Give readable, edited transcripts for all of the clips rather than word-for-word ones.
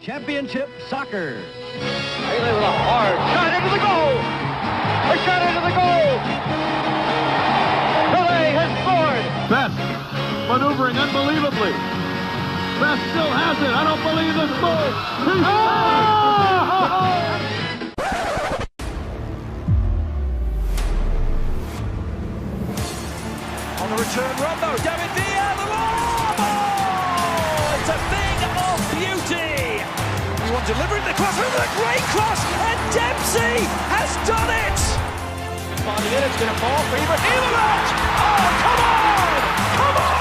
Championship Soccer. Pele with a hard shot into the goal. A shot into the goal. Pele has scored. Best maneuvering unbelievably. Best still has it. I don't believe this goal. On the return run though, David Villa, the ball! It's a thing of beauty! You want to deliver it, the cross, over the great cross, and Dempsey has done it! Finding it, it's going to fall for Ibrahimovic! Oh, come on! Come on!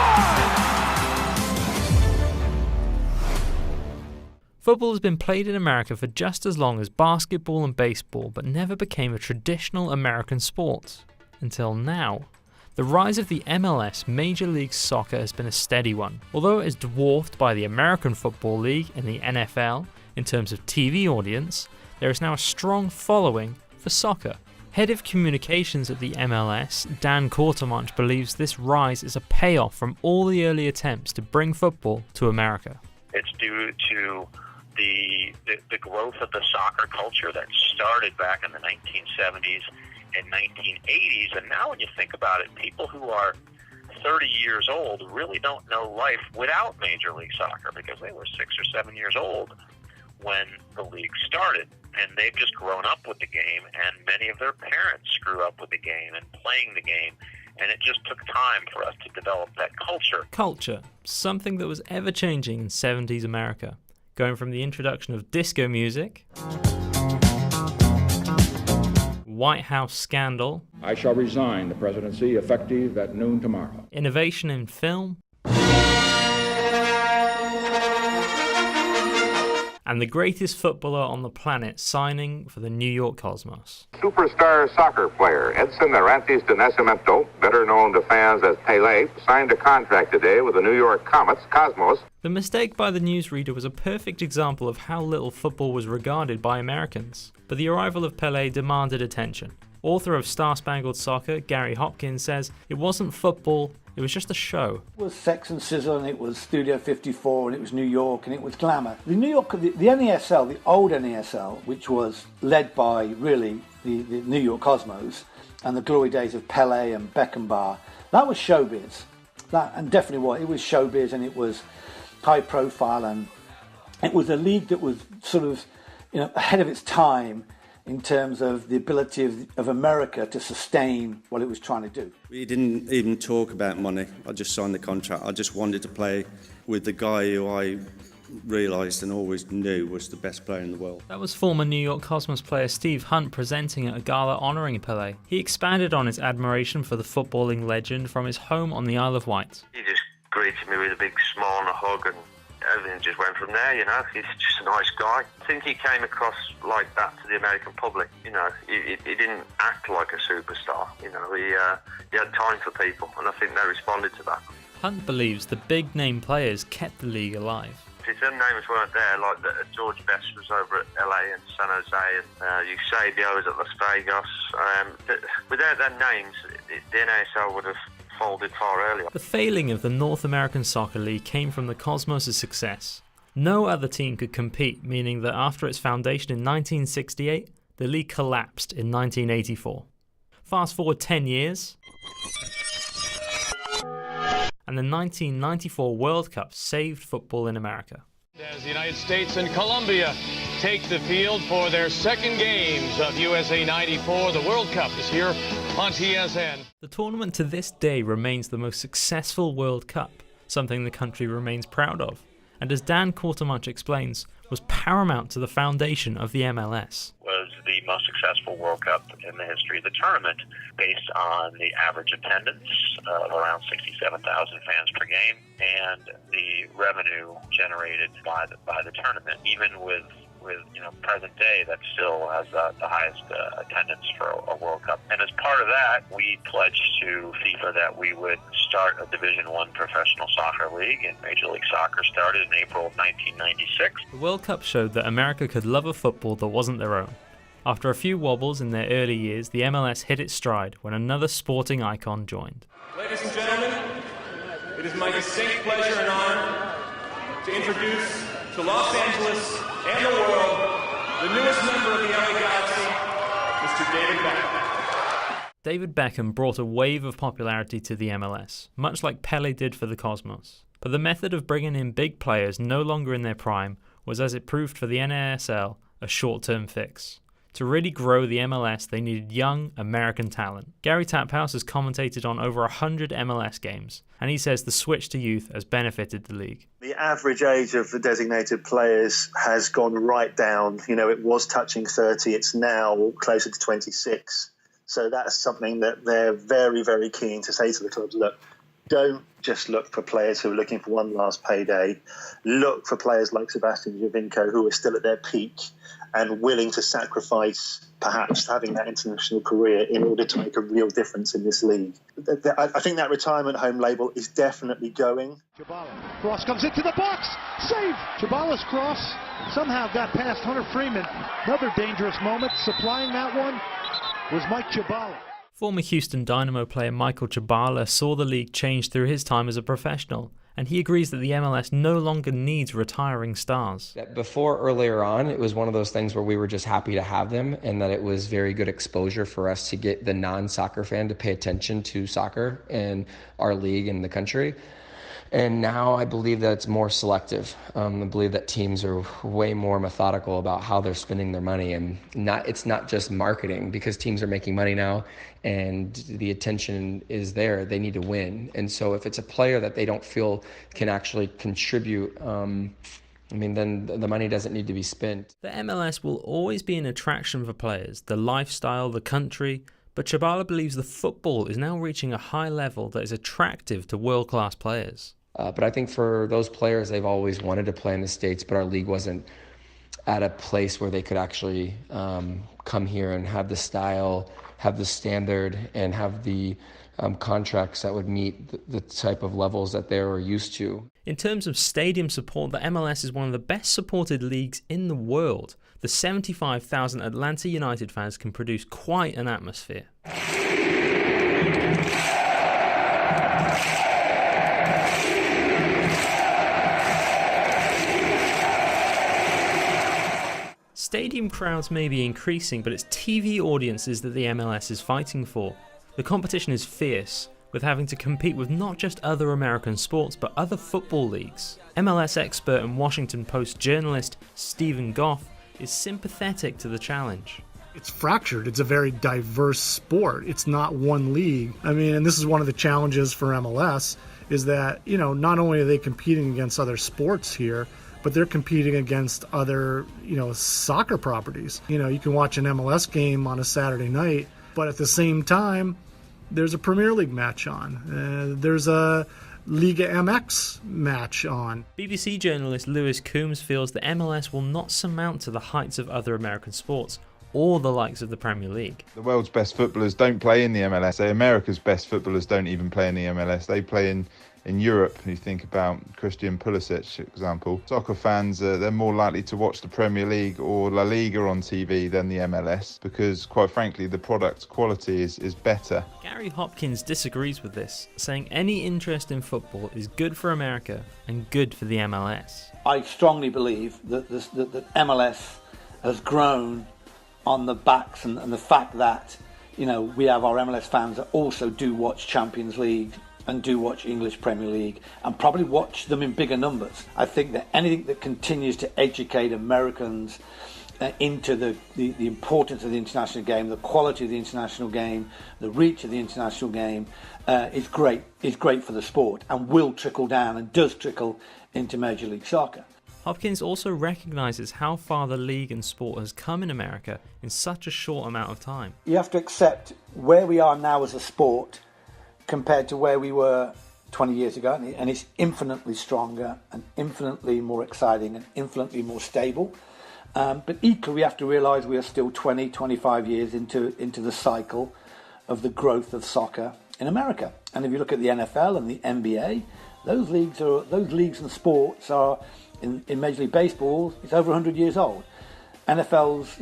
Football has been played in America for just as long as basketball and baseball, but never became a traditional American sport. Until now. The rise of the MLS, Major League Soccer, has been a steady one. Although it is dwarfed by the American Football League and the NFL in terms of TV audience, there is now a strong following for soccer. Head of communications at the MLS, Dan Courtemanche, believes this rise is a payoff from all the early attempts to bring football to America. It's due to the growth of the soccer culture that started back in the 1970s and 1980s, and now when you think about it, people who are 30 years old really don't know life without Major League Soccer because they were 6 or 7 years old when the league started, and they've just grown up with the game, and many of their parents grew up with the game and playing the game, and it just took time for us to develop that culture. Culture, something that was ever-changing in 70s America, going from the introduction of disco music, White House scandal. I shall resign the presidency effective at noon tomorrow. Innovation in film. And the greatest footballer on the planet signing for the New York Cosmos. Superstar soccer player Edson Arantes de Nascimento, better known to fans as Pele, signed a contract today with the New York Comets Cosmos. The mistake by the newsreader was a perfect example of how little football was regarded by Americans. But the arrival of Pele demanded attention. Author of Star Spangled Soccer, Gary Hopkins, says it wasn't football, it was just a show. It was sex and sizzle, and it was Studio 54, and it was New York, and it was glamour. The NESL, the old NESL, which was led by really the New York Cosmos, and the glory days of Pele and Beckenbauer, that was showbiz. And definitely was. It was showbiz, and it was high profile, and it was a league that was sort of, ahead of its time in terms of the ability of America to sustain what it was trying to do. We didn't even talk about money. I just signed the contract. I just wanted to play with the guy who I realised and always knew was the best player in the world. That was former New York Cosmos player Steve Hunt presenting at a gala honouring Pele. He expanded on his admiration for the footballing legend from his home on the Isle of Wight. He just greeted me with a big smile and a hug, and everything just went from there, He's just a nice guy. I think he came across like that to the American public, He didn't act like a superstar, He had time for people, and I think they responded to that. Hunt believes the big-name players kept the league alive. If their names weren't there, like George Best was over at LA and San Jose, and Eusebio was at Las Vegas. Without their names, the NASL would have folded far earlier. The failing of the North American Soccer League came from the Cosmos' success. No other team could compete, meaning that after its foundation in 1968, the league collapsed in 1984. Fast forward 10 years, and the 1994 World Cup saved football in America. As the United States and Colombia take the field for their second games of USA 94, the World Cup is here on TSN. The tournament to this day remains the most successful World Cup, something the country remains proud of, and as Dan Courtemanche explains, was paramount to the foundation of the MLS. Was the most successful World Cup in the history of the tournament, based on the average attendance of around 67,000 fans per game, and the revenue generated by the tournament. Even with present day, that still has the highest attendance for a World Cup. And as part of that, we pledged to FIFA that we would start a Division I professional soccer league, and Major League Soccer started in April of 1996. The World Cup showed that America could love a football that wasn't their own. After a few wobbles in their early years, the MLS hit its stride when another sporting icon joined. Ladies and gentlemen, it is my distinct pleasure and honor to introduce to Los Angeles and the world, the newest member of the LA Galaxy, Mr. David Beckham. David Beckham brought a wave of popularity to the MLS, much like Pele did for the Cosmos. But the method of bringing in big players no longer in their prime was, as it proved for the NASL, a short-term fix. To really grow the MLS, they needed young American talent. Gary Taphouse has commentated on over 100 MLS games, and he says the switch to youth has benefited the league. The average age of the designated players has gone right down. You know, it was touching 30, it's now closer to 26. So that's something that they're very, very keen to say to the clubs, look, don't just look for players who are looking for one last payday. Look for players like Sebastian Giovinco who are still at their peak and willing to sacrifice perhaps having that international career in order to make a real difference in this league. I think that retirement home label is definitely going. Chabala. Cross comes into the box. Save! Chabala's cross somehow got past Hunter Freeman. Another dangerous moment. Supplying that one was Mike Chabala. Former Houston Dynamo player Michael Chabala saw the league change through his time as a professional, and he agrees that the MLS no longer needs retiring stars. Before, earlier on, it was one of those things where we were just happy to have them, and that it was very good exposure for us to get the non-soccer fan to pay attention to soccer and our league and the country. And now I believe that it's more selective. I believe that teams are way more methodical about how they're spending their money, and it's not just marketing, because teams are making money now and the attention is there. They need to win. And so if it's a player that they don't feel can actually contribute, then the money doesn't need to be spent. The MLS will always be an attraction for players, the lifestyle, the country, but Chabala believes the football is now reaching a high level that is attractive to world-class players. But I think for those players, they've always wanted to play in the States, but our league wasn't at a place where they could actually come here and have the style, have the standard, and have the contracts that would meet the type of levels that they were used to. In terms of stadium support, the MLS is one of the best supported leagues in the world. The 75,000 Atlanta United fans can produce quite an atmosphere. Stadium crowds may be increasing, but it's TV audiences that the MLS is fighting for. The competition is fierce, with having to compete with not just other American sports, but other football leagues. MLS expert and Washington Post journalist Stephen Goff is sympathetic to the challenge. It's fractured. It's a very diverse sport. It's not one league. And this is one of the challenges for MLS, is that, not only are they competing against other sports here, but they're competing against other, soccer properties. You can watch an MLS game on a Saturday night, but at the same time, there's a Premier League match on. There's a Liga MX match on. BBC journalist Lewis Coombs feels that MLS will not surmount to the heights of other American sports or the likes of the Premier League. The world's best footballers don't play in the MLS. America's best footballers don't even play in the MLS. They play in Europe. You think about Christian Pulisic, for example. Soccer fans, they're more likely to watch the Premier League or La Liga on TV than the MLS because, quite frankly, the product quality is better. Gary Hopkins disagrees with this, saying any interest in football is good for America and good for the MLS. I strongly believe that MLS has grown on the backs and the fact that, we have our MLS fans that also do watch Champions League and do watch English Premier League and probably watch them in bigger numbers. I think that anything that continues to educate Americans into the importance of the international game, the quality of the international game, the reach of the international game is great. Is great for the sport and will trickle down and does trickle into Major League Soccer. Hopkins also recognises how far the league and sport has come in America in such a short amount of time. You have to accept where we are now as a sport compared to where we were 20 years ago, and it's infinitely stronger and infinitely more exciting and infinitely more stable. But equally, we have to realise we are still 20, 25 years into the cycle of the growth of soccer in America. And if you look at the NFL and the NBA, those leagues and sports are, in Major League Baseball, it's over 100 years old. NFL's,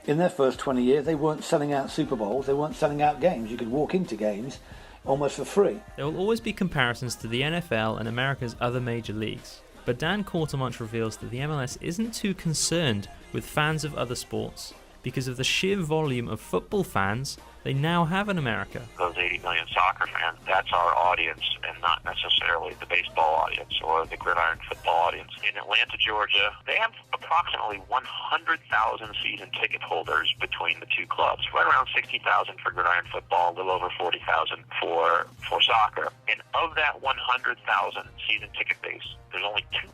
in their first 20 years, they weren't selling out Super Bowls, they weren't selling out games. You could walk into games almost for free. There will always be comparisons to the NFL and America's other major leagues. But Dan Quartermunch reveals that the MLS isn't too concerned with fans of other sports because of the sheer volume of football fans they now have in America. Those 80 million soccer fans, that's our audience, and not necessarily the baseball audience or the gridiron football audience. In Atlanta, Georgia, they have approximately 100,000 season ticket holders between the two clubs, right around 60,000 for gridiron football, a little over 40,000 for soccer. And of that 100,000 season ticket base, there's only 2%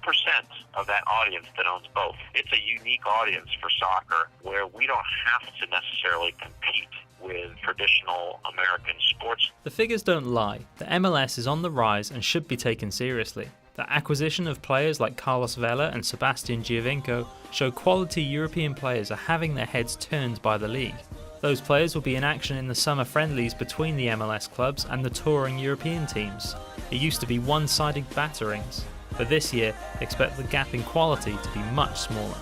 of that audience that owns both. It's a unique audience for soccer where we don't have to necessarily compete with traditional American sports. The figures don't lie. The MLS is on the rise and should be taken seriously. The acquisition of players like Carlos Vela and Sebastian Giovinco show quality European players are having their heads turned by the league. Those players will be in action in the summer friendlies between the MLS clubs and the touring European teams. It used to be one-sided batterings, but this year expect the gap in quality to be much smaller.